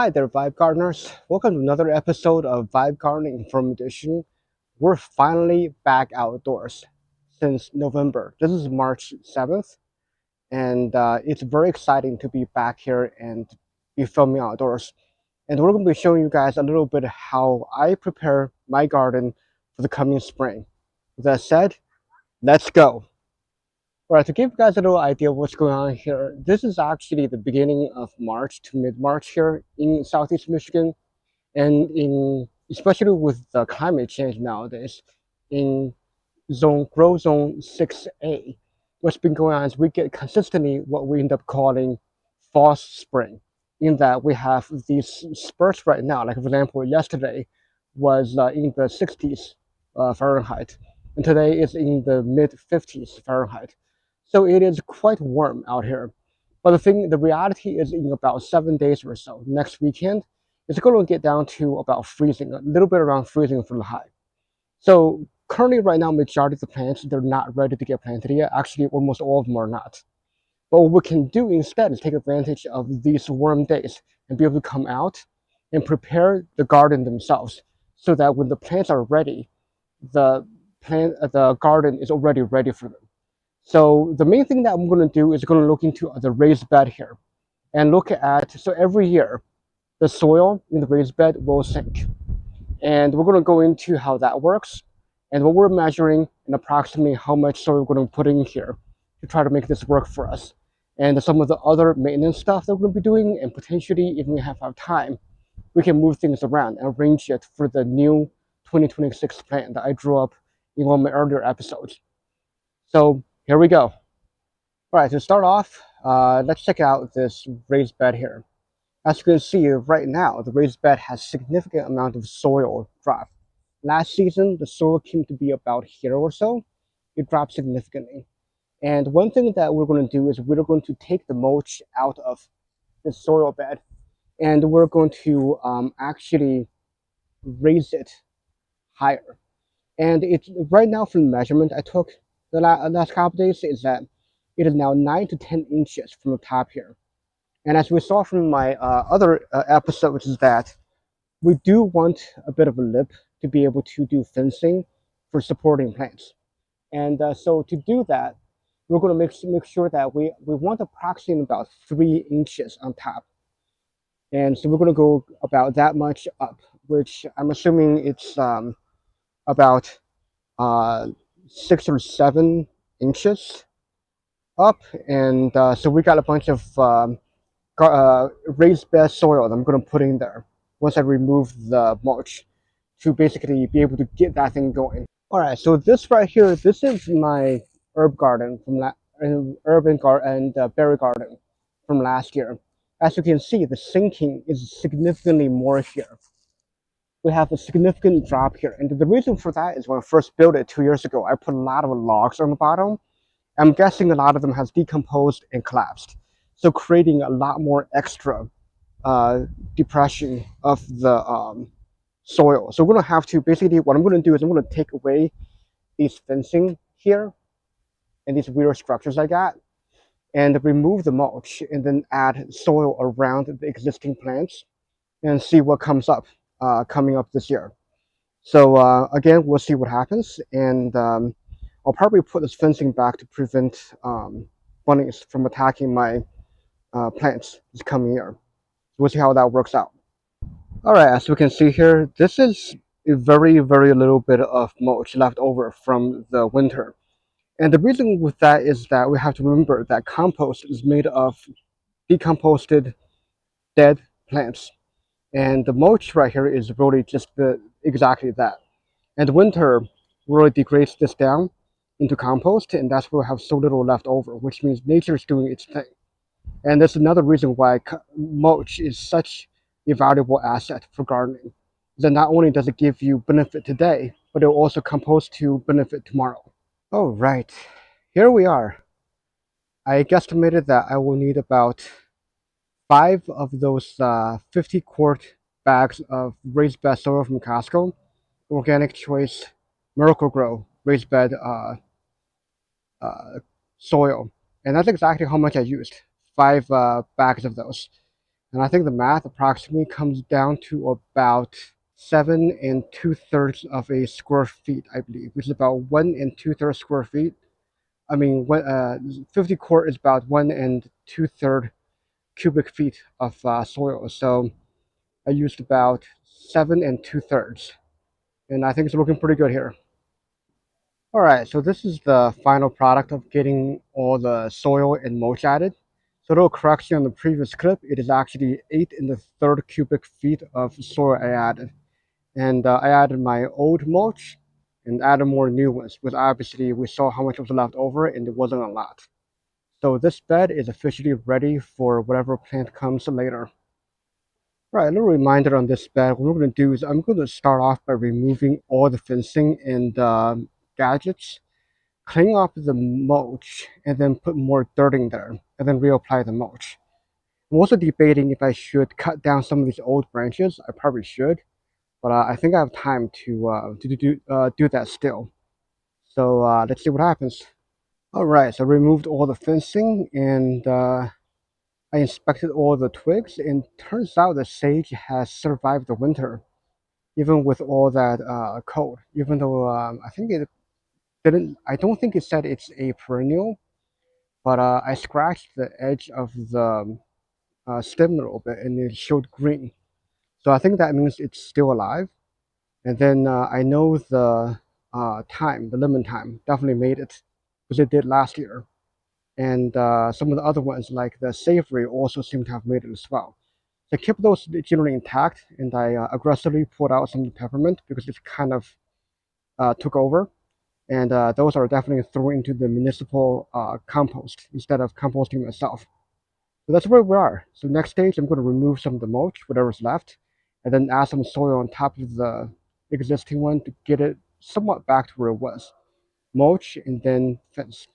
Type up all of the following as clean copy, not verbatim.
Hi there, Vibe Gardeners. Welcome to another episode of Vibe Gardening Inform Edition. We're finally back outdoors since November. This is March 7th, and it's very exciting to be back here and be filming outdoors. And we're going to be showing you guys a little bit how I prepare my garden for the coming spring. With that said, let's go. All right, to give you guys a little idea of what's going on here, this is actually the beginning of March to mid-March here in Southeast Michigan. And in especially with the climate change nowadays, in grow zone 6A, what's been going on is we get consistently what we end up calling false spring, in that we have these spurts right now. Like for example, yesterday was in the 60s Fahrenheit, and today is in the mid 50s Fahrenheit. So it is quite warm out here. But the reality is in about 7 days or so, next weekend, it's going to get down to about freezing, a little bit around freezing for the high. So currently right now, majority of the plants, they're not ready to get planted yet. Actually, almost all of them are not. But what we can do instead is take advantage of these warm days and be able to come out and prepare the garden themselves so that when the plants are ready, the garden is already ready for them. So the main thing that I'm going to do is going to look into the raised bed here and look at, so every year, the soil in the raised bed will sink. And we're going to go into how that works and what we're measuring and approximately how much soil we're going to put in here to try to make this work for us. And some of the other maintenance stuff that we're going to be doing, and potentially, if we have our time, we can move things around and arrange it for the new 2026 plan that I drew up in one of my earlier episodes. So here we go. All right, to start off, let's check out this raised bed here. As you can see right now, the raised bed has significant amount of soil drop. Last season, the soil came to be about here or so. It dropped significantly. And one thing that we're going to do is we're going to take the mulch out of the soil bed, and we're going to actually raise it higher. And it's right now from the measurement I took the last couple days is that it is now 9 to 10 inches from the top here. And as we saw from my other episodes, is that we do want a bit of a lip to be able to do fencing for supporting plants. And so to do that, we're going to make sure that we want approximately about 3 inches on top. And so we're going to go about that much up, which I'm assuming it's about 6 or 7 inches up. And so we got a bunch of raised bed soil that I'm going to put in there once I remove the mulch to basically be able to get that thing going. All right, so this right here, this is my herb garden from urban garden and berry garden from last year. As you can see, the sinking is significantly more here. We have a significant drop here, and the reason for that is when I first built it 2 years ago, I put a lot of logs on the bottom. I'm guessing a lot of them has decomposed and collapsed, so creating a lot more extra uh, depression of the soil. So we're going to have to basically, what I'm going to do is I'm going to take away these fencing here and these weird structures I got and remove the mulch and then add soil around the existing plants and see what comes up coming up this year. So again, we'll see what happens. And I'll probably put this fencing back to prevent bunnies from attacking my plants this coming year. We'll see how that works out. All right, as we can see here, this is a very little bit of mulch left over from the winter. And the reason with that is that we have to remember that compost is made of decomposed dead plants. And the mulch right here is really just exactly that. And the winter really degrades this down into compost, and that's why we have so little left over, which means nature is doing its thing. And that's another reason why mulch is such a valuable asset for gardening. That not only does it give you benefit today, but it will also compost to benefit tomorrow. All right, here we are. I guesstimated that I will need about 5 of those 50-quart bags of raised bed soil from Costco, Organic Choice Miracle-Gro raised bed uh, soil. And that's exactly how much I used, 5 bags of those. And I think the math approximately comes down to about 7 2/3 of a square feet, I believe, which is about 1 2/3 square feet. I mean, 50 quart is about 1 2/3 cubic feet of soil. So I used about 7 2/3, and I think it's looking pretty good here. All right, so this is the final product of getting all the soil and mulch added. So a little correction on the previous clip, it is actually 8 1/3 cubic feet of soil I added. And I added my old mulch and added more new ones, because obviously we saw how much was left over and it wasn't a lot. So this bed is officially ready for whatever plant comes later. Right, a little reminder on this bed, what we're going to do is I'm going to start off by removing all the fencing and gadgets, clean up the mulch, and then put more dirt in there, and then reapply the mulch. I'm also debating if I should cut down some of these old branches. I probably should, but I think I have time to do that still. So let's see what happens. All right, so I removed all the fencing and I inspected all the twigs, and turns out the sage has survived the winter, even with all that cold. Even though I think it didn't, I don't think it said it's a perennial, but I scratched the edge of the stem a little bit, and it showed green. So I think that means it's still alive. And then I know the the lemon time, definitely made it, because it did last year. And some of the other ones, like the savory, also seem to have made it as well. So I kept those generally intact, and I aggressively pulled out some of the peppermint because it kind of took over. And those are definitely thrown into the municipal compost instead of composting myself. So that's where we are. So next stage, I'm going to remove some of the mulch, whatever's left, and then add some soil on top of the existing one to get it somewhat back to where it was. Mulch and then fence.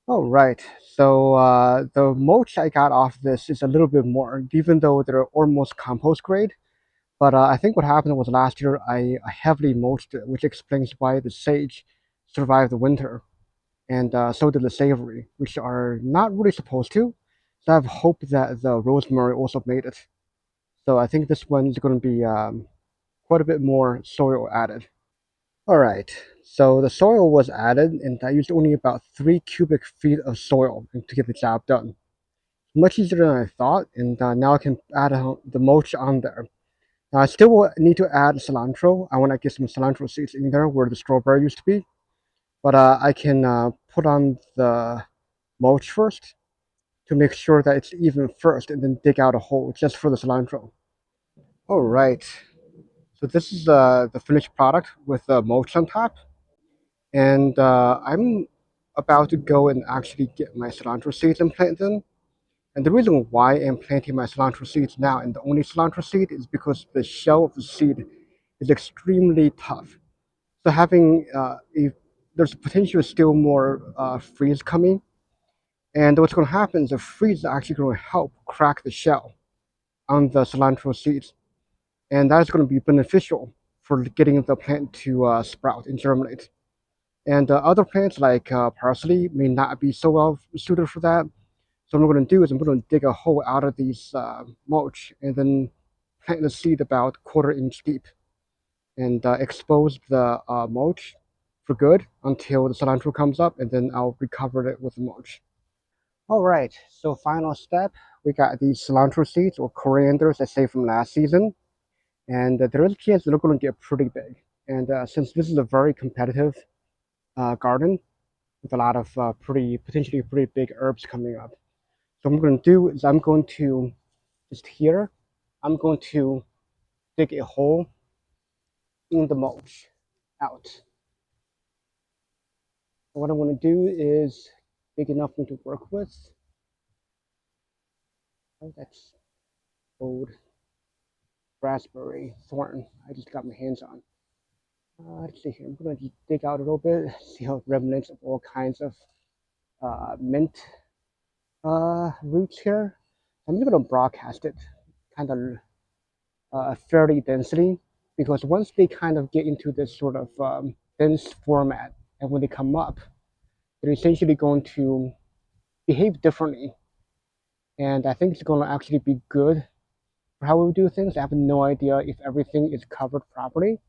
Oh, right. So the mulch I got off this is a little bit more, even though they're almost compost grade. But I think what happened was last year I heavily mulched it, which explains why the sage survived the winter. And so did the savory, which are not really supposed to. So I have hope that the rosemary also made it. So I think this one is going to be quite a bit more soil added. All right, so the soil was added, and I used only about 3 cubic feet of soil to get the job done. Much easier than I thought, and now I can add the mulch on there. Now I still will need to add cilantro. I want to get some cilantro seeds in there where the strawberry used to be, but I can put on the mulch first to make sure that it's even first, and then dig out a hole just for the cilantro. All right, so this is the finished product with the mulch on top, and I'm about to go and actually get my cilantro seeds and plant them. And the reason why I'm planting my cilantro seeds now, and the only cilantro seed, is because the shell of the seed is extremely tough. So having if there's potential still more freeze coming, and what's going to happen is the freeze is actually going to help crack the shell on the cilantro seeds, and that's going to be beneficial for getting the plant to sprout and germinate. And other plants like parsley may not be so well suited for that. So what I'm going to do is I'm going to dig a hole out of these mulch and then plant the seed about 1/4 inch deep, and expose the mulch for good until the cilantro comes up, and then I'll recover it with the mulch. All right, so final step, we got these cilantro seeds or corianders I saved from last season, and there is a chance they're going to get pretty big. And since this is a very competitive garden with a lot of potentially pretty big herbs coming up, so what I'm going to do is I'm going to just here, I'm going to dig a hole in the mulch out. What I'm going to do is big enough for me to work with. Oh, that's old raspberry thorn I just got my hands on. Let's see here. I'm going to dig out a little bit, see how remnants of all kinds of mint roots here. I'm just going to broadcast it kind of fairly densely, because once they kind of get into this sort of dense format, and when they come up, they're essentially going to behave differently. And I think it's going to actually be good for how we do things. I have no idea if everything is covered properly,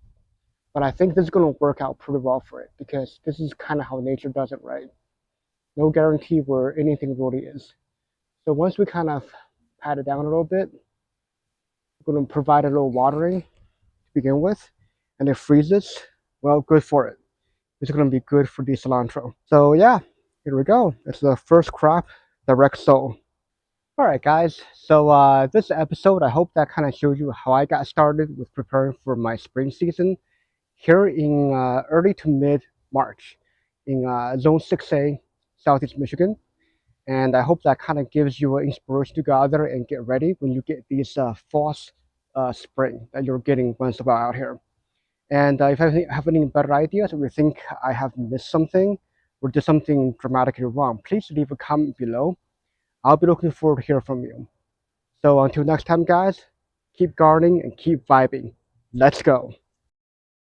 but I think this is going to work out pretty well for it because this is kind of how nature does it, right? No guarantee where anything really is. So once we kind of pat it down a little bit, we're going to provide a little watering to begin with, and it freezes. Well, good for it. It's going to be good for the cilantro. So yeah, here we go. It's the first crop, direct sow. All right, guys. So this episode, I hope that kind of showed you how I got started with preparing for my spring season here in early to mid March in Zone 6A, Southeast Michigan. And I hope that kind of gives you an inspiration to go out there and get ready when you get these false spring that you're getting once in a while out here. And if I have any better ideas or you think I have missed something or did something dramatically wrong, please leave a comment below. I'll be looking forward to hear from you. So until next time, guys, keep gardening and keep vibing. Let's go.